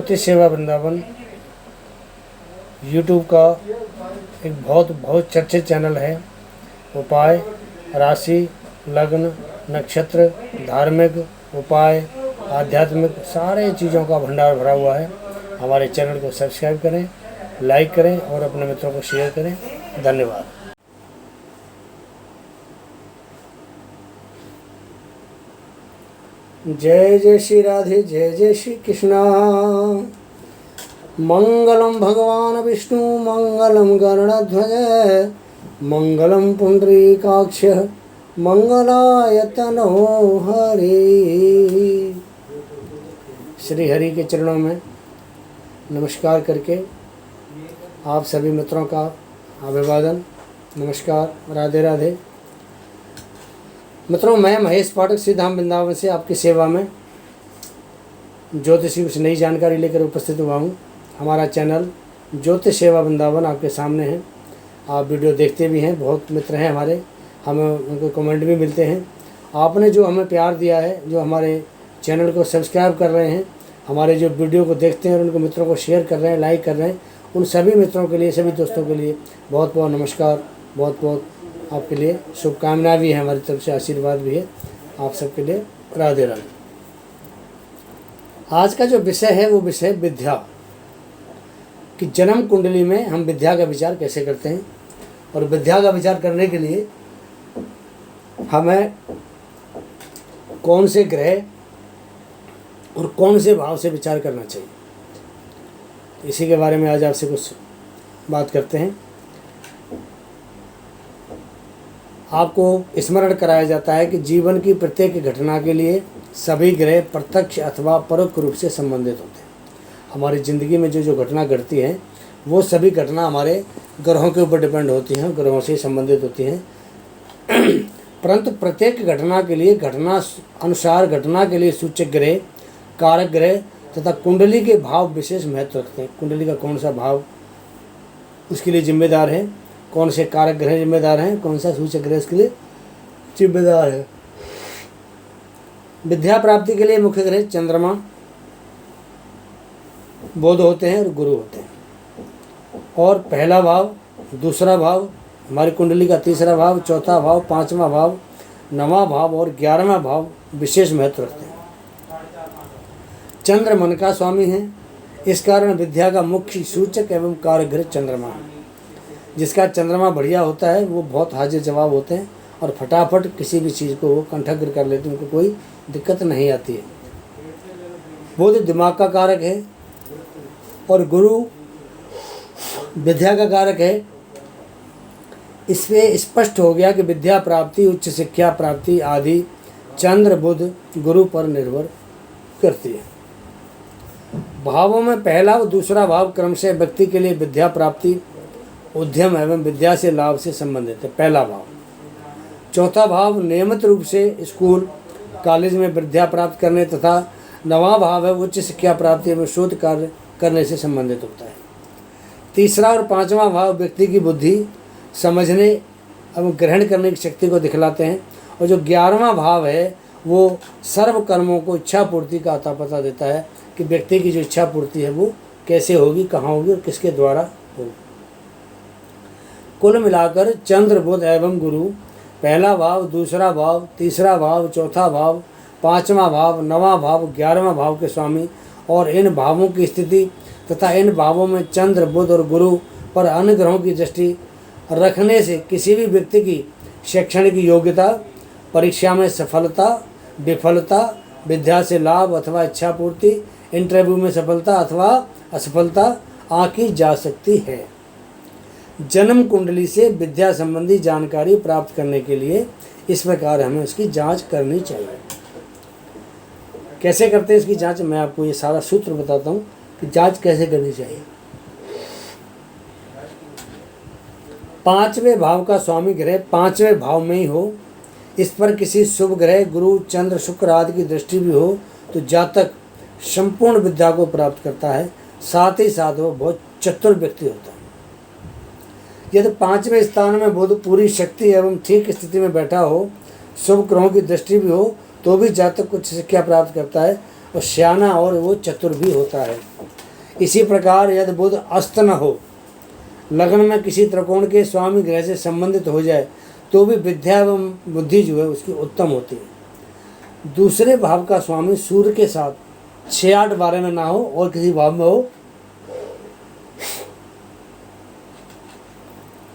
ज्योतिष सेवा वृंदावन यूट्यूब का एक बहुत चर्चित चैनल है। उपाय, राशि, लग्न, नक्षत्र, धार्मिक उपाय, आध्यात्मिक सारे चीज़ों का भंडार भरा हुआ है। हमारे चैनल को सब्सक्राइब करें, लाइक करें और अपने मित्रों को शेयर करें। धन्यवाद। जय जय श्री राधे, जय जय श्री कृष्णा। मंगलम भगवान विष्णु, मंगलम गरुड़ध्वज, मंगलम पुंडरीकाक्ष, मंगलाय तनो हरि। श्री हरि के चरणों में नमस्कार करके आप सभी मित्रों का अभिवादन, नमस्कार, राधे राधे। मित्रों, मैं महेश पाठक श्रीधाम वृंदावन से आपकी सेवा में ज्योतिषी कुछ नई जानकारी लेकर उपस्थित हुआ हूँ। हमारा चैनल ज्योतिष सेवा वृंदावन आपके सामने है। आप वीडियो देखते भी हैं, बहुत मित्र हैं हमारे, हमें उनको कमेंट भी मिलते हैं। आपने जो हमें प्यार दिया है, जो हमारे चैनल को सब्सक्राइब कर रहे हैं, हमारे जो वीडियो को देखते हैं और उनको मित्रों को शेयर कर रहे हैं, लाइक कर रहे हैं, उन सभी मित्रों के लिए, सभी दोस्तों के लिए बहुत बहुत नमस्कार, बहुत आपके लिए शुभकामनाएं भी हैं, हमारी तरफ से आशीर्वाद भी है आप सबके लिए। राधे राधे। आज का जो विषय है वो विषय विद्या कि जन्म कुंडली में हम विद्या का विचार कैसे करते हैं और विद्या का विचार करने के लिए हमें कौन से ग्रह और कौन से भाव से विचार करना चाहिए, इसी के बारे में आज आपसे कुछ बात करते हैं। आपको स्मरण कराया जाता है कि जीवन की प्रत्येक घटना के लिए सभी ग्रह प्रत्यक्ष अथवा परोक्ष रूप से संबंधित होते हैं। हमारी ज़िंदगी में जो घटना घटती हैं वो सभी घटना हमारे ग्रहों के ऊपर डिपेंड होती हैं, ग्रहों से संबंधित होती हैं। परंतु प्रत्येक घटना के लिए, घटना अनुसार घटना के लिए सूचक ग्रह, कारक ग्रह तथा कुंडली के भाव विशेष महत्व रखते हैं। कुंडली का कौन सा भाव उसके लिए जिम्मेदार है, कौन से कारक ग्रह जिम्मेदार हैं, कौन सा सूचक ग्रह इसके लिए जिम्मेदार है। विद्या प्राप्ति के लिए मुख्य ग्रह चंद्रमा, बुध होते हैं और गुरु होते हैं। और पहला भाव, दूसरा भाव, हमारी कुंडली का तीसरा भाव, चौथा भाव, पांचवा भाव, नवां भाव और 11वां भाव विशेष महत्व रखते हैं। चंद्र मन का स्वामी है, इस कारण विद्या का मुख्य सूचक एवं कारक ग्रह चंद्रमा है। जिसका चंद्रमा बढ़िया होता है वो बहुत हाजिर जवाब होते हैं और फटाफट किसी भी चीज़ को वो कंठग्र कर लेते हैं, उनको कोई दिक्कत नहीं आती है। बुध दिमाग का कारक है और गुरु विद्या का कारक है। इसमें स्पष्ट हो गया कि विद्या प्राप्ति, उच्च शिक्षा प्राप्ति आदि चंद्र बुध गुरु पर निर्भर करती है। भावों में पहला और दूसरा भाव क्रमशः व्यक्ति के लिए विद्या प्राप्ति, उद्यम एवं विद्या से लाभ से संबंधित है, पहला भाव। चौथा भाव नियमित रूप से स्कूल कॉलेज में विद्या प्राप्त करने तथा नवां भाव है उच्च शिक्षा प्राप्ति एवं शोध कार्य करने से संबंधित होता है। तीसरा और पांचवा भाव व्यक्ति की बुद्धि, समझने एवं ग्रहण करने की शक्ति को दिखलाते हैं। और जो 11वां भाव है वो सर्व कर्मों को इच्छा पूर्ति का अता पता देता है कि व्यक्ति की जो इच्छा पूर्ति है वो कैसे होगी, कहाँ होगी और किसके द्वारा होगी। कुल मिलाकर चंद्र बुध एवं गुरु पहला भाव, दूसरा भाव, तीसरा भाव, चौथा भाव, पांचवा भाव, नवां भाव, 11वां भाव के स्वामी और इन भावों की स्थिति तथा इन भावों में चंद्र बुध और गुरु पर अन्य ग्रहों की दृष्टि रखने से किसी भी व्यक्ति की शैक्षणिक योग्यता, परीक्षा में सफलता, विफलता, विद्या से लाभ अथवा इच्छा पूर्ति, इंटरव्यू में सफलता अथवा असफलता आंकी जा सकती है। जन्म कुंडली से विद्या संबंधी जानकारी प्राप्त करने के लिए इस प्रकार हमें उसकी जांच करनी चाहिए। कैसे करते हैं इसकी जांच, मैं आपको ये सारा सूत्र बताता हूँ कि जांच कैसे करनी चाहिए। पांचवें भाव का स्वामी ग्रह पांचवें भाव में ही हो, इस पर किसी शुभ ग्रह गुरु, चंद्र, शुक्र आदि की दृष्टि भी हो तो जातक संपूर्ण विद्या को प्राप्त करता है। साथ ही साथ वो बहुत चतुर व्यक्ति होता है। यदि पांचवें स्थान में बुध पूरी शक्ति एवं ठीक स्थिति में बैठा हो, शुभ ग्रहों की दृष्टि भी हो तो भी जातक कुछ शिक्षा प्राप्त करता है। और श्याना और वो चतुर भी होता है। इसी प्रकार यदि बुध अस्त न हो, लग्न में किसी त्रिकोण के स्वामी ग्रह से संबंधित हो जाए तो भी विद्या एवं बुद्धि जो है उसकी उत्तम होती है। दूसरे भाव का स्वामी सूर्य के साथ 6, 8, 12 में ना हो और किसी भाव में हो,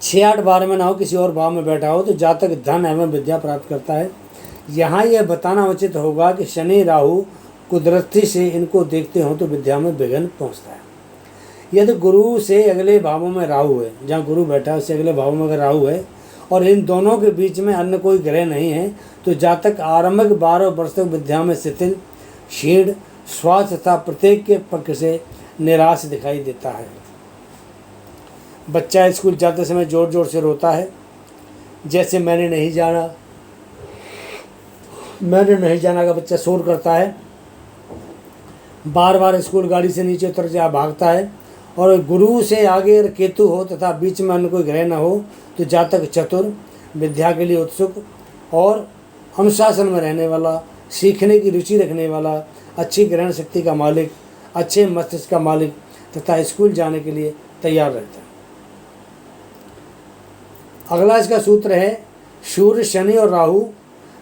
6, 8, 12 में ना हो, किसी और भाव में बैठा हो तो जातक धन एवं विद्या प्राप्त करता है। यहाँ यह बताना उचित होगा कि शनि राहु कुदरती से इनको देखते हो तो विद्या में विघ्न पहुँचता है। यदि गुरु से अगले भावों में राहु है, जहाँ गुरु बैठा है उससे अगले भावों में अगर राहु है और इन दोनों के बीच में अन्य कोई ग्रह नहीं है तो जातक आरंभिक 12 वर्ष तक विद्या में शिथिल, क्षीण, स्वास्थ्य तथा प्रत्येक के पक्ष से निराश दिखाई देता है। बच्चा स्कूल जाते समय जोर जोर से रोता है, जैसे मैंने नहीं जाना का बच्चा शोर करता है, बार बार स्कूल गाड़ी से नीचे उतर जा भागता है। और गुरु से आगे केतु हो तथा बीच में अन्य कोई ग्रह न हो तो जातक चतुर, विद्या के लिए उत्सुक और अनुशासन में रहने वाला, सीखने की रुचि रखने वाला, अच्छी ग्रहण शक्ति का मालिक, अच्छे मस्तिष्क का मालिक तथा स्कूल जाने के लिए तैयार रहता है। अगला इसका सूत्र है सूर्य, शनि और राहु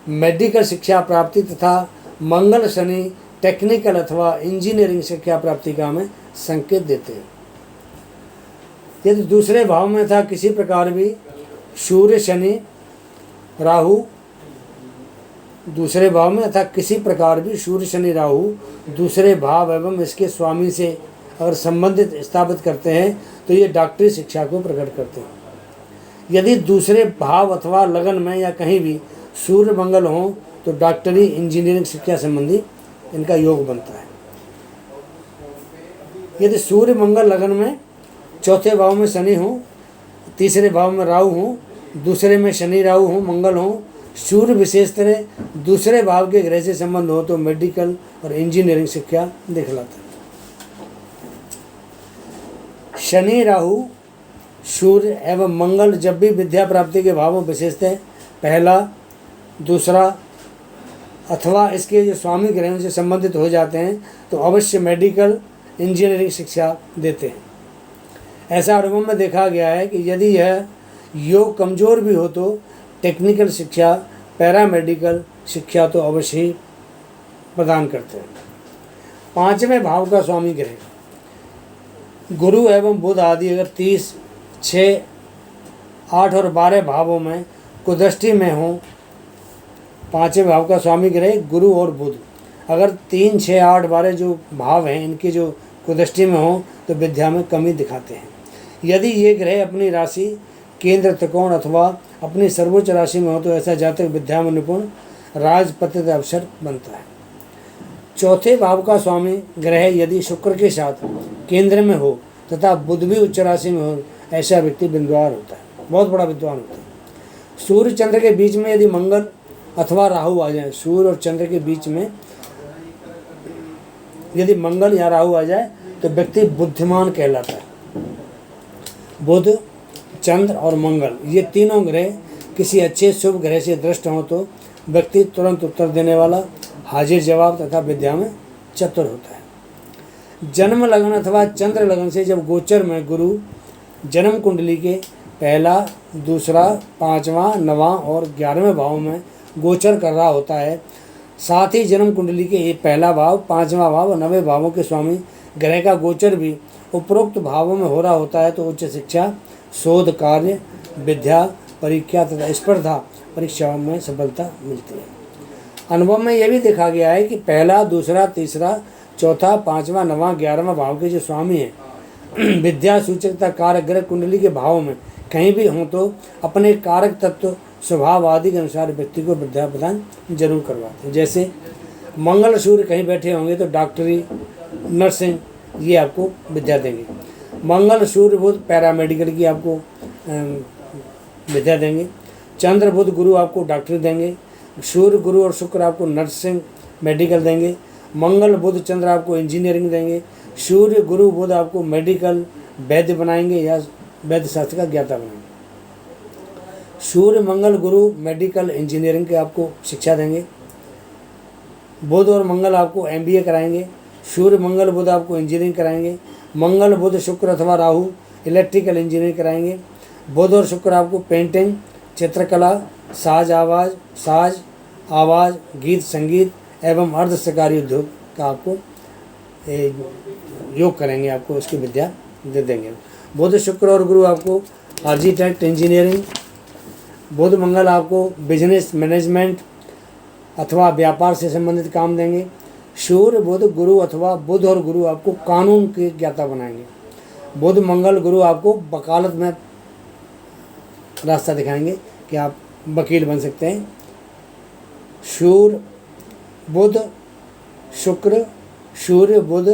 मेडिकल शिक्षा प्राप्ति तथा मंगल, शनि टेक्निकल अथवा इंजीनियरिंग शिक्षा प्राप्ति का हमें संकेत देते हैं। यदि दूसरे भाव में था किसी प्रकार भी सूर्य, शनि, राहु दूसरे भाव में अथा किसी प्रकार भी सूर्य, शनि, राहु दूसरे भाव एवं इसके स्वामी से अगर संबंधित स्थापित करते हैं तो ये डॉक्टरी शिक्षा को प्रकट करते हैं। यदि दूसरे भाव अथवा लगन में या कहीं भी सूर्य, मंगल हों तो डॉक्टरी, इंजीनियरिंग शिक्षा संबंधी इनका योग बनता है। यदि सूर्य, मंगल लगन में चौथे भाव में शनि हो, तीसरे भाव में राहु हो, दूसरे में शनि, राहु हो, मंगल हो, सूर्य विशेष तरह दूसरे भाव के ग्रह से संबंध हो तो मेडिकल और इंजीनियरिंग शिक्षा दिखलाता है। शनि, राहु, सूर्य एवं मंगल जब भी विद्या प्राप्ति के भावों विशेषतः पहला, दूसरा अथवा इसके जो स्वामी ग्रहों से संबंधित हो जाते हैं तो अवश्य मेडिकल, इंजीनियरिंग शिक्षा देते हैं। ऐसा अनुभव में देखा गया है कि यदि यह योग कमज़ोर भी हो तो टेक्निकल शिक्षा, पैरामेडिकल शिक्षा तो अवश्य ही प्रदान करते हैं। 5वें भाव का स्वामी ग्रह गुरु एवं बुध आदि अगर 30, 6, 8 और 12 भावों में कुदृष्टि में हो, 5वें भाव का स्वामी ग्रह गुरु और बुध अगर 3, 6, 8, 12 जो भाव हैं इनके जो कुदृष्टि में हो तो विद्या में कमी दिखाते हैं। यदि ये ग्रह अपनी राशि, केंद्र, त्रिकोण अथवा अपनी सर्वोच्च राशि में हो तो ऐसा जातक विद्या में निपुण, राजपत्रित अवसर बनता है। चौथे भाव का स्वामी ग्रह यदि शुक्र के साथ केंद्र में हो तथा बुध भी उच्च राशि में हो, ऐसा व्यक्ति विद्वान होता है, बहुत बड़ा विद्वान होता है। सूर्य, चंद्र के बीच में यदि मंगल अथवा राहु आ जाए, सूर्य और चंद्र के बीच में यदि मंगल या राहु आ जाए तो व्यक्ति बुद्धिमान कहलाता है। बुध, चंद्र और मंगल ये तीनों ग्रह किसी अच्छे शुभ ग्रह से दृष्ट हों तो व्यक्ति तुरंत उत्तर देने वाला, हाजिर जवाब तथा विद्या में चतुर होता है। जन्म लगन अथवा चंद्र लगन से जब गोचर में गुरु जन्म कुंडली के पहला, दूसरा, 5वां, 9वां और 11वें भाव में गोचर कर रहा होता है, साथ ही जन्म कुंडली के पहला भाव, 5वां भाव और 9वें भावों के स्वामी ग्रह का गोचर भी उपरोक्त भावों में हो रहा होता है तो उच्च शिक्षा, शोध कार्य, विद्या, परीक्षा तथा स्पर्धा परीक्षाओं में सफलता मिलती है। अनुभव में यह भी देखा गया है कि पहला, दूसरा, तीसरा, चौथा, 5वां, 9वां, 11वां भाव के जो स्वामी हैं विद्या सूचकता कारक ग्रह कुंडली के भावों में कहीं भी हों तो अपने कारक तत्व, स्वभाव आदि के अनुसार व्यक्ति को विद्या प्रदान जरूर करवाते हैं। जैसे मंगल, सूर्य कहीं बैठे होंगे तो डॉक्टरी, नर्सिंग ये आपको विद्या देंगे। मंगल, सूर्य, बुध पैरामेडिकल की आपको विद्या देंगे। चंद्र, बुध, गुरु आपको डॉक्टरी देंगे। सूर्य, गुरु और शुक्र आपको नर्सिंग, मेडिकल देंगे। मंगल, बुध, चंद्र आपको इंजीनियरिंग देंगे। सूर्य, गुरु, बुध आपको मेडिकल, वैद्य बनाएंगे या वैद्य शास्त्र का ज्ञाता बनाएंगे। सूर्य, मंगल, गुरु मेडिकल, इंजीनियरिंग के आपको शिक्षा देंगे। बुध और मंगल आपको MBA कराएंगे। सूर्य मंगल बुध आपको इंजीनियरिंग कराएंगे। मंगल बुध शुक्र अथवा राहु इलेक्ट्रिकल इंजीनियरिंग कराएंगे। बुध और शुक्र आपको पेंटिंग, चित्रकला, साज आवाज़, गीत संगीत एवं अर्ध सरकारी उद्योग का आपको योग करेंगे, आपको उसकी विद्या दे देंगे। बुध शुक्र और गुरु आपको आर्किटेक्ट इंजीनियरिंग, बुध मंगल आपको बिजनेस मैनेजमेंट अथवा व्यापार से संबंधित काम देंगे। सूर्य बुध गुरु अथवा बुध और गुरु आपको कानून के ज्ञाता बनाएंगे। बुध मंगल गुरु आपको वकालत में रास्ता दिखाएंगे कि आप वकील बन सकते हैं। सूर्य बुध शुक्र, सूर्य बुध,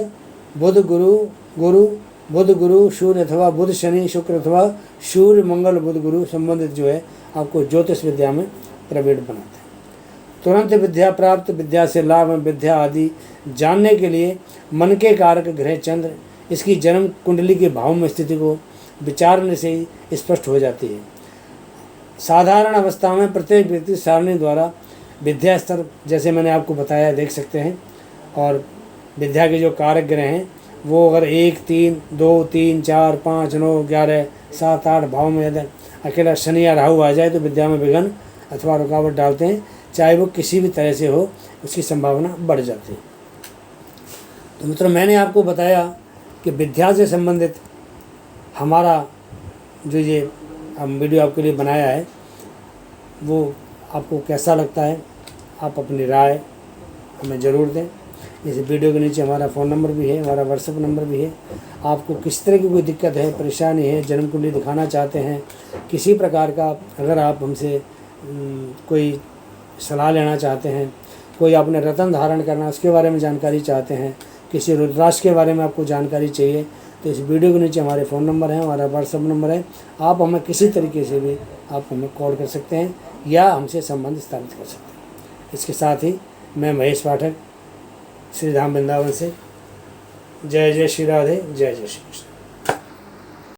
बुध गुरु बुध गुरु सूर्य अथवा बुध शनि शुक्र अथवा सूर्य मंगल बुध गुरु संबंधित जो है आपको ज्योतिष विद्या में प्रवीण बनाते हैं। तुरंत विद्या प्राप्त, विद्या से लाभ, विद्या आदि जानने के लिए मन के कारक ग्रह चंद्र इसकी जन्म कुंडली के भाव में स्थिति को विचारने से ही स्पष्ट हो जाती है। साधारण अवस्था में प्रत्येक व्यक्ति सारणी द्वारा विद्या स्तर जैसे मैंने आपको बताया देख सकते हैं, और विद्या के जो कारक ग्रह हैं वो अगर 1, 3, 2, 3, 4, 5, 9, 11, 7, 8 भाव में यदि अकेला शनि या राहु आ जाए तो विद्या में विघ्न अथवा रुकावट डालते हैं, चाहे वो किसी भी तरह से हो, उसकी संभावना बढ़ जाती है। तो मित्रों, मैंने आपको बताया कि विद्या से संबंधित हमारा जो ये हम वीडियो आपके लिए बनाया है वो आपको कैसा लगता है, आप अपनी राय हमें ज़रूर दें। इस वीडियो के नीचे हमारा फ़ोन नंबर भी है, हमारा व्हाट्सएप नंबर भी है। आपको किस तरह की कोई दिक्कत है, परेशानी है, जन्म कुंडली दिखाना चाहते हैं, किसी प्रकार का अगर आप हमसे कोई सलाह लेना चाहते हैं, कोई आपने रत्न धारण करना उसके बारे में जानकारी चाहते हैं, किसी रुद्राक्ष के बारे में आपको जानकारी चाहिए, तो इस वीडियो के नीचे हमारे फ़ोन नंबर हैं, हमारा व्हाट्सएप नंबर है। आप हमें किसी तरीके से भी आप हमें कॉल कर सकते हैं या हमसे संबंध स्थापित कर सकते हैं। इसके साथ ही मैं महेश पाठक, श्री धाम वृंदावन से, जय जय श्री राधे, जय जय श्री।